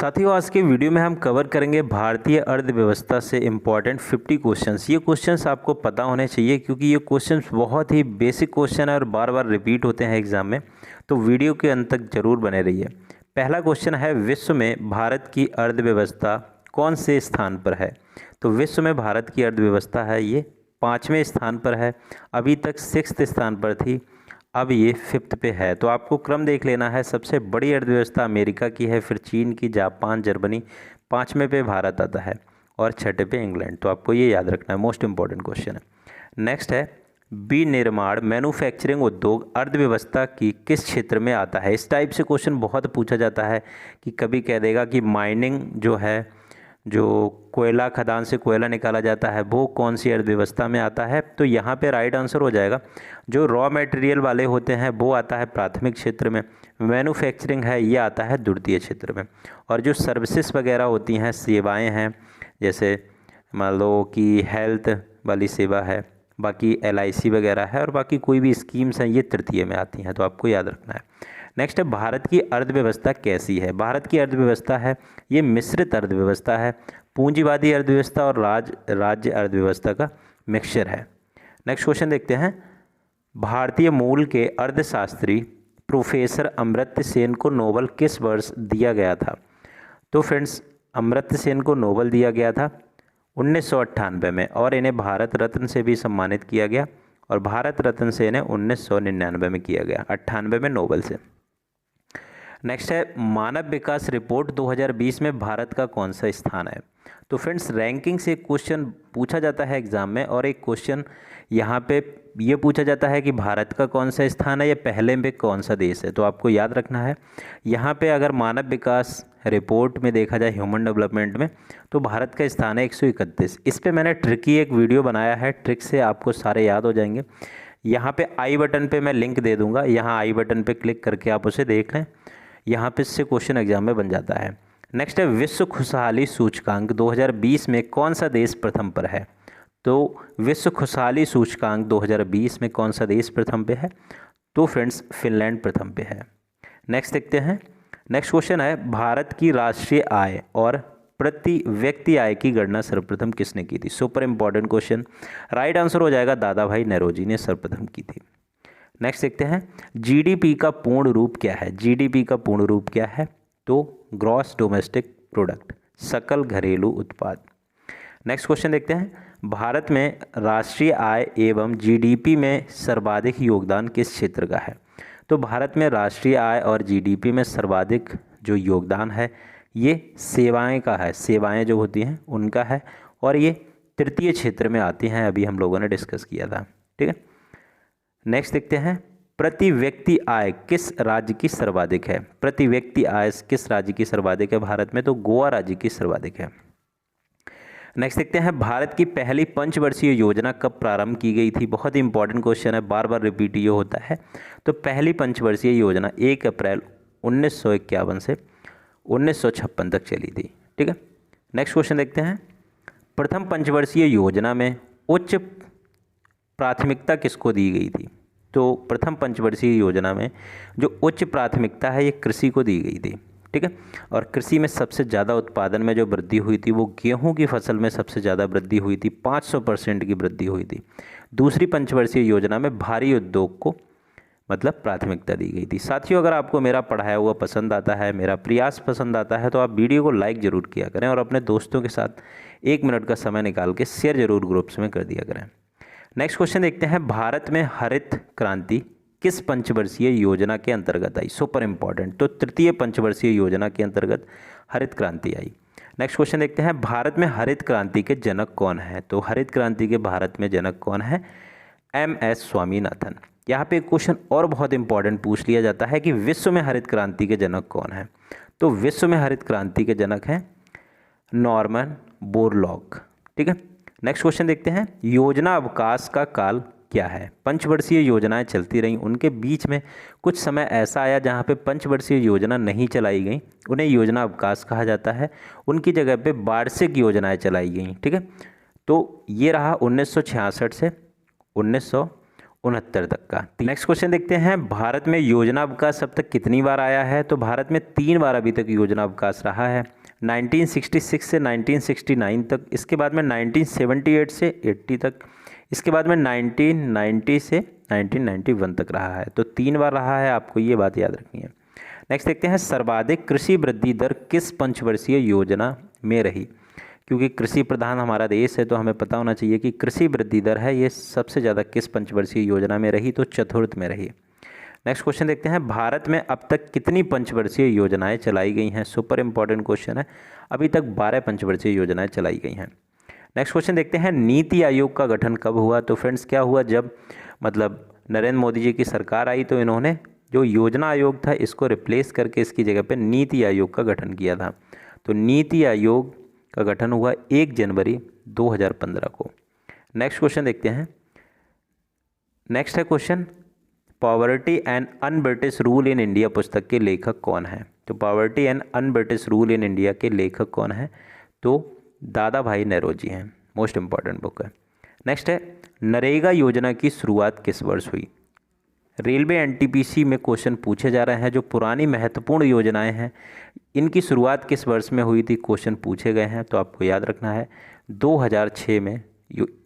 साथियों, आज के वीडियो में हम कवर करेंगे भारतीय अर्थव्यवस्था से इम्पॉर्टेंट 50 क्वेश्चंस। ये क्वेश्चंस आपको पता होने चाहिए क्योंकि ये क्वेश्चंस बहुत ही बेसिक क्वेश्चन है और बार बार रिपीट होते हैं एग्जाम में, तो वीडियो के अंत तक जरूर बने रहिए। पहला क्वेश्चन है, विश्व में भारत की अर्थव्यवस्था कौन से स्थान पर है? तो विश्व में भारत की अर्थव्यवस्था है ये 5वें स्थान पर है। अभी तक 6th स्थान पर थी, अब ये 5th पे है। तो आपको क्रम देख लेना है। सबसे बड़ी अर्थव्यवस्था अमेरिका की है, फिर चीन की, जापान, जर्मनी, 5वें पे भारत आता है और 6ठे पे इंग्लैंड। तो आपको ये याद रखना है, मोस्ट इंपॉर्टेंट क्वेश्चन है। नेक्स्ट है, विनिर्माण मैन्युफैक्चरिंग उद्योग अर्थव्यवस्था की किस क्षेत्र में आता है? इस टाइप से क्वेश्चन बहुत पूछा जाता है कि कभी कह देगा कि माइनिंग जो है, जो कोयला खदान से कोयला निकाला जाता है, वो कौन सी अर्थव्यवस्था में आता है? तो यहाँ पे राइट आंसर हो जाएगा, जो रॉ मटेरियल वाले होते हैं वो आता है प्राथमिक क्षेत्र में, मैन्युफैक्चरिंग है ये आता है द्वितीय क्षेत्र में, और जो सर्विसेज वगैरह होती हैं, सेवाएं हैं, जैसे मान लो कि हेल्थ वाली सेवा है, बाकी LIC वगैरह है, और बाकी कोई भी स्कीम्स हैं, ये तृतीय में आती हैं। तो आपको याद रखना है। नेक्स्ट है, भारत की अर्थव्यवस्था कैसी है? भारत की अर्थव्यवस्था है ये मिश्रित अर्थव्यवस्था है, पूंजीवादी अर्थव्यवस्था और राज्य अर्थव्यवस्था का मिक्सचर है। नेक्स्ट क्वेश्चन देखते हैं, भारतीय मूल के अर्थशास्त्री प्रोफेसर अमर्त्य सेन को नोबेल किस वर्ष दिया गया था? तो फ्रेंड्स, अमर्त्य सेन को नोबेल दिया गया था 1998 में, और इन्हें भारत रत्न से भी सम्मानित किया गया, और भारत रत्न से इन्हें 1999 में किया गया, 98 में नोबेल से। नेक्स्ट है, मानव विकास रिपोर्ट 2020 में भारत का कौन सा स्थान है? तो फ्रेंड्स, रैंकिंग से क्वेश्चन पूछा जाता है एग्जाम में, और एक क्वेश्चन यहाँ पे ये पूछा जाता है कि भारत का कौन सा स्थान है या पहले में कौन सा देश है। तो आपको याद रखना है, यहाँ पे अगर मानव विकास रिपोर्ट में देखा जाए, ह्यूमन डेवलपमेंट में, तो भारत का स्थान है 131। इस पर मैंने ट्रिकी एक वीडियो बनाया है, ट्रिक से आपको सारे याद हो जाएंगे। यहाँ पे आई बटन पे मैं लिंक दे दूँगा, यहाँ आई बटन पे क्लिक करके आप उसे देख लें, यहाँ पे इससे क्वेश्चन एग्जाम में बन जाता है। नेक्स्ट है, विश्व खुशहाली सूचकांक 2020 में कौन सा देश प्रथम पर है? तो विश्व खुशहाली सूचकांक 2020 में कौन सा देश प्रथम पे है? तो फ्रेंड्स, फिनलैंड प्रथम पे है। नेक्स्ट देखते हैं, नेक्स्ट क्वेश्चन है, भारत की राष्ट्रीय आय और प्रति व्यक्ति आय की गणना सर्वप्रथम किसने की थी? Super important question. Right answer हो जाएगा, दादा भाई नौरोजी ने सर्वप्रथम की थी। नेक्स्ट देखते हैं, GDP का पूर्ण रूप क्या है? GDP का पूर्ण रूप क्या है? तो ग्रॉस डोमेस्टिक प्रोडक्ट, सकल घरेलू उत्पाद। नेक्स्ट क्वेश्चन देखते हैं, भारत में राष्ट्रीय आय एवं GDP में सर्वाधिक योगदान किस क्षेत्र का है? तो भारत में राष्ट्रीय आय और GDP में सर्वाधिक जो योगदान है ये सेवाएं का है, सेवाएं जो होती हैं उनका है, और ये तृतीय क्षेत्र में आती हैं, अभी हम लोगों ने डिस्कस किया था। ठीक है। नेक्स्ट देखते हैं, प्रति व्यक्ति आय किस राज्य की सर्वाधिक है? प्रति व्यक्ति आय किस राज्य की सर्वाधिक है भारत में? तो गोवा राज्य की सर्वाधिक है। नेक्स्ट देखते हैं, भारत की पहली पंचवर्षीय योजना कब प्रारंभ की गई थी? बहुत ही इंपॉर्टेंट क्वेश्चन है, बार बार रिपीट ये होता है। तो पहली पंचवर्षीय योजना 1 अप्रैल 1951 से 1956 तक चली थी। ठीक है। नेक्स्ट क्वेश्चन देखते हैं, प्रथम पंचवर्षीय योजना में उच्च प्राथमिकता किसको दी गई थी? तो प्रथम पंचवर्षीय योजना में जो उच्च प्राथमिकता है ये कृषि को दी गई थी। ठीक है। और कृषि में सबसे ज़्यादा उत्पादन में जो वृद्धि हुई थी वो गेहूं की फसल में सबसे ज़्यादा वृद्धि हुई थी, 500% की वृद्धि हुई थी। दूसरी पंचवर्षीय योजना में भारी उद्योग को मतलब प्राथमिकता दी गई थी। साथियों, अगर आपको मेरा पढ़ाया हुआ पसंद आता है, मेरा प्रयास पसंद आता है, तो आप वीडियो को लाइक ज़रूर किया करें और अपने दोस्तों के साथ 1 मिनट का समय निकाल के शेयर जरूर ग्रुप्स में कर दिया करें। नेक्स्ट क्वेश्चन देखते हैं, भारत में हरित क्रांति किस पंचवर्षीय योजना के अंतर्गत आई? Super important. तो तृतीय पंचवर्षीय योजना के अंतर्गत हरित क्रांति आई। नेक्स्ट क्वेश्चन देखते हैं, भारत में हरित क्रांति के जनक कौन है? तो हरित क्रांति के भारत में जनक कौन है? MS स्वामीनाथन। यहाँ पे एक क्वेश्चन और बहुत इंपॉर्टेंट पूछ लिया जाता है कि विश्व में हरित क्रांति के जनक कौन है? तो विश्व में हरित क्रांति के जनक हैं नॉर्मन बोरलॉग। ठीक है। नेक्स्ट क्वेश्चन देखते हैं, योजना अवकाश का काल क्या है? पंचवर्षीय योजनाएं चलती रहीं, उनके बीच में कुछ समय ऐसा आया जहां पे पंचवर्षीय योजना नहीं चलाई गई, उन्हें योजना अवकाश कहा जाता है। उनकी जगह पे वार्षिक योजनाएं चलाई गई। ठीक है। तो ये रहा 1966 से 69 तक का। नेक्स्ट क्वेश्चन देखते हैं, भारत में योजना अवकाश अब तक कितनी बार आया है? तो भारत में 3 बार अभी तक योजना अवकाश रहा है, 1966 से 1969 तक, इसके बाद में 1978 से 80 तक, इसके बाद में 1990 से 1991 तक रहा है। तो 3 बार रहा है, आपको ये बात याद रखनी है। नेक्स्ट देखते हैं, सर्वाधिक कृषि वृद्धि दर किस पंचवर्षीय योजना में रही? क्योंकि कृषि प्रधान हमारा देश है तो हमें पता होना चाहिए कि कृषि वृद्धि दर है ये सबसे ज़्यादा किस पंचवर्षीय योजना में रही? तो चतुर्थ में रही। नेक्स्ट क्वेश्चन देखते हैं, भारत में अब तक कितनी पंचवर्षीय योजनाएं चलाई गई हैं? सुपर इंपॉर्टेंट क्वेश्चन है। अभी तक 12 पंचवर्षीय योजनाएं चलाई गई हैं। नेक्स्ट क्वेश्चन देखते हैं, नीति आयोग का गठन कब हुआ? तो फ्रेंड्स क्या हुआ, जब नरेंद्र मोदी जी की सरकार आई तो इन्होंने जो योजना आयोग था इसको रिप्लेस करके इसकी जगह पे नीति आयोग का गठन किया था। तो नीति आयोग का गठन हुआ 1 जनवरी 2015 को। नेक्स्ट क्वेश्चन देखते हैं, नेक्स्ट है question, poverty and un British rule in India पुस्तक के लेखक कौन है? तो poverty and un British rule in India के लेखक कौन है? तो दादा भाई नौरोजी हैं। मोस्ट इंपॉर्टेंट बुक है। नेक्स्ट है, नरेगा योजना की शुरुआत किस वर्ष हुई? रेलवे एनटीपीसी में क्वेश्चन पूछे जा रहे हैं, जो पुरानी महत्वपूर्ण योजनाएं हैं इनकी शुरुआत किस वर्ष में हुई थी, क्वेश्चन पूछे गए हैं। तो आपको याद रखना है 2006 में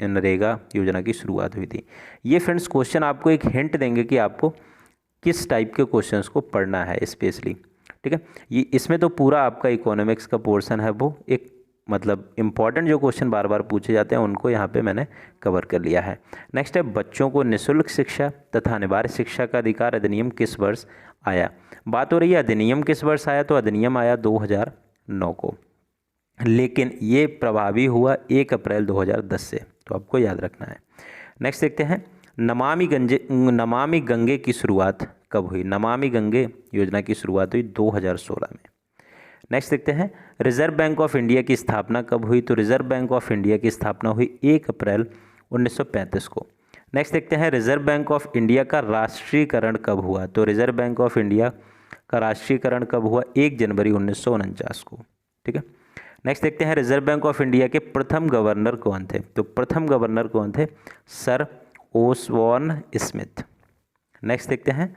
नरेगा योजना की शुरुआत हुई थी। ये फ्रेंड्स क्वेश्चन आपको एक हिंट देंगे कि आपको किस टाइप के क्वेश्चंस को पढ़ना है स्पेशली, ठीक है। ये इसमें तो पूरा आपका इकोनॉमिक्स का पोर्शन है, वो एक इम्पॉर्टेंट जो क्वेश्चन बार बार पूछे जाते हैं उनको यहाँ पे मैंने कवर कर लिया है। नेक्स्ट है, बच्चों को निःशुल्क शिक्षा तथा अनिवार्य शिक्षा का अधिकार अधिनियम किस वर्ष आया? बात हो रही है अधिनियम किस वर्ष आया, तो अधिनियम आया 2009 को, लेकिन ये प्रभावी हुआ 1 अप्रैल 2010 से, तो आपको याद रखना है। नेक्स्ट देखते हैं, नमामि गंगे की शुरुआत कब हुई? नमामि गंगे योजना की शुरुआत हुई 2016 में। नेक्स्ट देखते हैं, रिजर्व बैंक ऑफ इंडिया की स्थापना कब हुई? तो रिजर्व बैंक ऑफ इंडिया की स्थापना हुई 1 अप्रैल 1935 को। नेक्स्ट देखते हैं, रिजर्व बैंक ऑफ इंडिया का राष्ट्रीयकरण कब हुआ? तो रिजर्व बैंक ऑफ इंडिया का राष्ट्रीयकरण कब हुआ? 1 जनवरी 1949 को, ठीक है। नेक्स्ट देखते हैं, रिजर्व बैंक ऑफ इंडिया के प्रथम गवर्नर कौन थे? तो प्रथम गवर्नर कौन थे? Sir Osborne Smith. नेक्स्ट देखते हैं,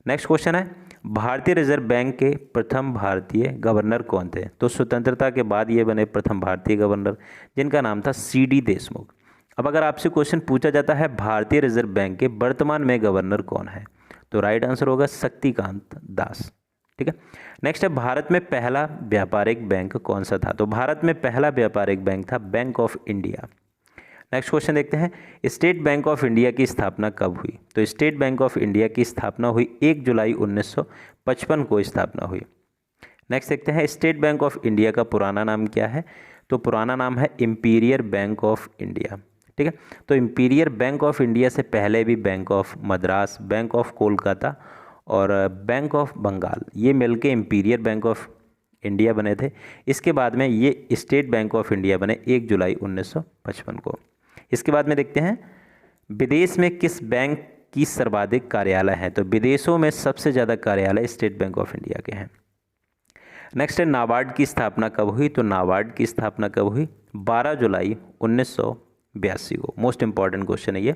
नेक्स्ट क्वेश्चन है, भारतीय रिजर्व बैंक के प्रथम भारतीय गवर्नर कौन थे? तो स्वतंत्रता के बाद ये बने प्रथम भारतीय गवर्नर, जिनका नाम था CD देशमुख। अब अगर आपसे क्वेश्चन पूछा जाता है भारतीय रिजर्व बैंक के वर्तमान में गवर्नर कौन है, तो राइट आंसर होगा शक्तिकांत दास, ठीक है। नेक्स्ट है, भारत में पहला व्यापारिक बैंक कौन सा था? तो भारत में पहला व्यापारिक बैंक था bank of India. Next question देखते हैं, स्टेट बैंक ऑफ इंडिया की स्थापना कब हुई? तो स्टेट बैंक ऑफ इंडिया की स्थापना हुई 1 जुलाई 1955 को स्थापना हुई। नेक्स्ट देखते हैं, स्टेट बैंक ऑफ इंडिया का पुराना नाम क्या है? तो पुराना नाम है इंपीरियल बैंक ऑफ इंडिया, ठीक है। तो इंपीरियल बैंक ऑफ इंडिया से पहले भी bank of Madras, bank of Kolkata और बैंक ऑफ बंगाल, ये मिलके इंपीरियल बैंक ऑफ इंडिया बने थे। इसके बाद में ये स्टेट बैंक ऑफ इंडिया बने 1 जुलाई 1955 को। इसके बाद में देखते हैं, विदेश में किस बैंक की सर्वाधिक कार्यालय हैं? तो विदेशों में सबसे ज़्यादा कार्यालय स्टेट बैंक ऑफ इंडिया के हैं। नेक्स्ट है, नाबार्ड की स्थापना कब हुई? तो नाबार्ड की स्थापना कब हुई? 12 जुलाई 1982 को। मोस्ट इंपॉर्टेंट क्वेश्चन है ये।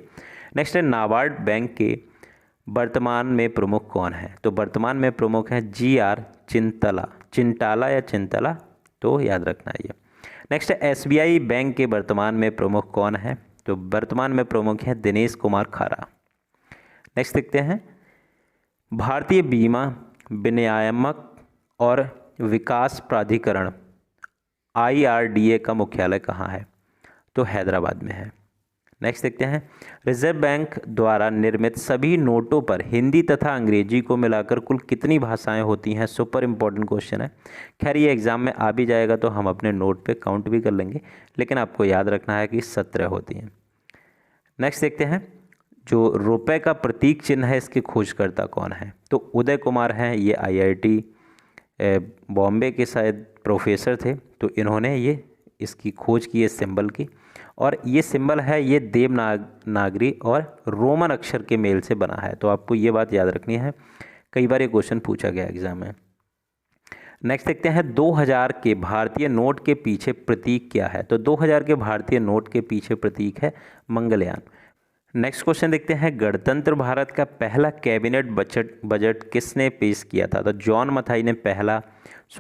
नेक्स्ट है, नाबार्ड बैंक के वर्तमान में प्रमुख कौन है? तो वर्तमान में प्रमुख है GR चिंटाला या चिंतला, तो याद रखना है ये। नेक्स्ट है, SBI बैंक के वर्तमान में प्रमुख कौन है? तो वर्तमान में प्रमुख है दिनेश कुमार खारा। नेक्स्ट देखते हैं, भारतीय बीमा विनियामक और विकास प्राधिकरण IRDA का मुख्यालय कहाँ है? तो हैदराबाद में है। नेक्स्ट देखते हैं, रिजर्व बैंक द्वारा निर्मित सभी नोटों पर हिंदी तथा अंग्रेजी को मिलाकर कुल कितनी भाषाएं होती हैं? सुपर इंपॉर्टेंट क्वेश्चन है। खैर ये एग्जाम में आ भी जाएगा तो हम अपने नोट पे काउंट भी कर लेंगे, लेकिन आपको याद रखना है कि 17 होती हैं। नेक्स्ट देखते हैं, जो रुपए का प्रतीक चिन्ह है इसके खोजकर्ता कौन है? तो उदय कुमार हैं, ये IIT बॉम्बे के शायद प्रोफेसर थे, तो इन्होंने ये इसकी खोज की है सिंबल की, और ये सिंबल है ये देवनागरी और रोमन अक्षर के मेल से बना है। तो आपको ये बात याद रखनी है, कई बार ये क्वेश्चन पूछा गया एग्जाम में। नेक्स्ट देखते हैं, 2000 के भारतीय नोट के पीछे प्रतीक क्या है? तो 2000 के भारतीय नोट के पीछे प्रतीक है मंगलयान। नेक्स्ट क्वेश्चन देखते हैं, गणतंत्र भारत का पहला कैबिनेट बजट किसने पेश किया था? तो जॉन मथाई ने पहला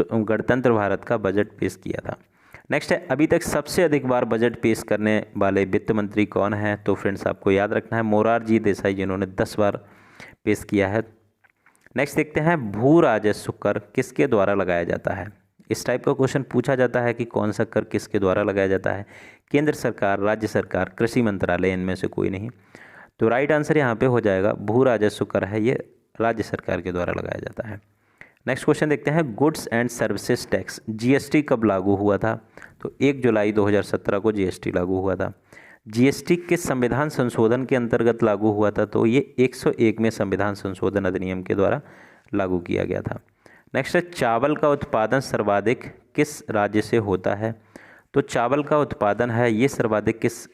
गणतंत्र भारत का बजट पेश किया था। नेक्स्ट है, अभी तक सबसे अधिक बार बजट पेश करने वाले वित्त मंत्री कौन हैं? तो फ्रेंड्स आपको याद रखना है मोरारजी देसाई, जिन्होंने 10 बार पेश किया है। नेक्स्ट देखते हैं, भू राजस्व कर किसके द्वारा लगाया जाता है? इस टाइप का क्वेश्चन पूछा जाता है कि कौन सा कर किसके द्वारा लगाया जाता है? केंद्र सरकार, राज्य सरकार, कृषि मंत्रालय, इनमें से कोई नहीं। तो राइट आंसर यहाँ पे हो जाएगा भू राजस्व कर है, ये राज्य सरकार के द्वारा लगाया जाता है। नेक्स्ट क्वेश्चन देखते हैं, goods and services tax GST कब लागू हुआ था? तो 1 जुलाई 2017 को जीएसटी लागू हुआ था। जीएसटी किस संविधान संशोधन के अंतर्गत लागू हुआ था? तो ये 101 में संविधान संशोधन अधिनियम के द्वारा लागू किया गया था। नेक्स्ट है, चावल का उत्पादन सर्वाधिक किस राज्य से होता है? तो चावल का उत्पादन है ये सर्वाधिक किस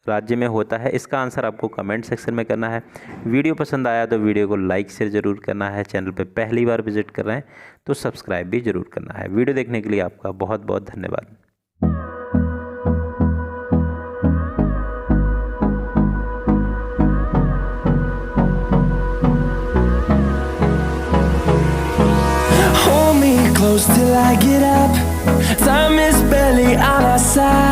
राज्य में होता है? इसका आंसर आपको कमेंट सेक्शन में करना है। वीडियो पसंद आया तो वीडियो को लाइक शेयर जरूर करना है। चैनल पे पहली बार विजिट कर रहे हैं तो सब्सक्राइब भी जरूर करना है। वीडियो देखने के लिए आपका बहुत बहुत धन्यवाद। Hold me close till I get up. Time is barely on our side.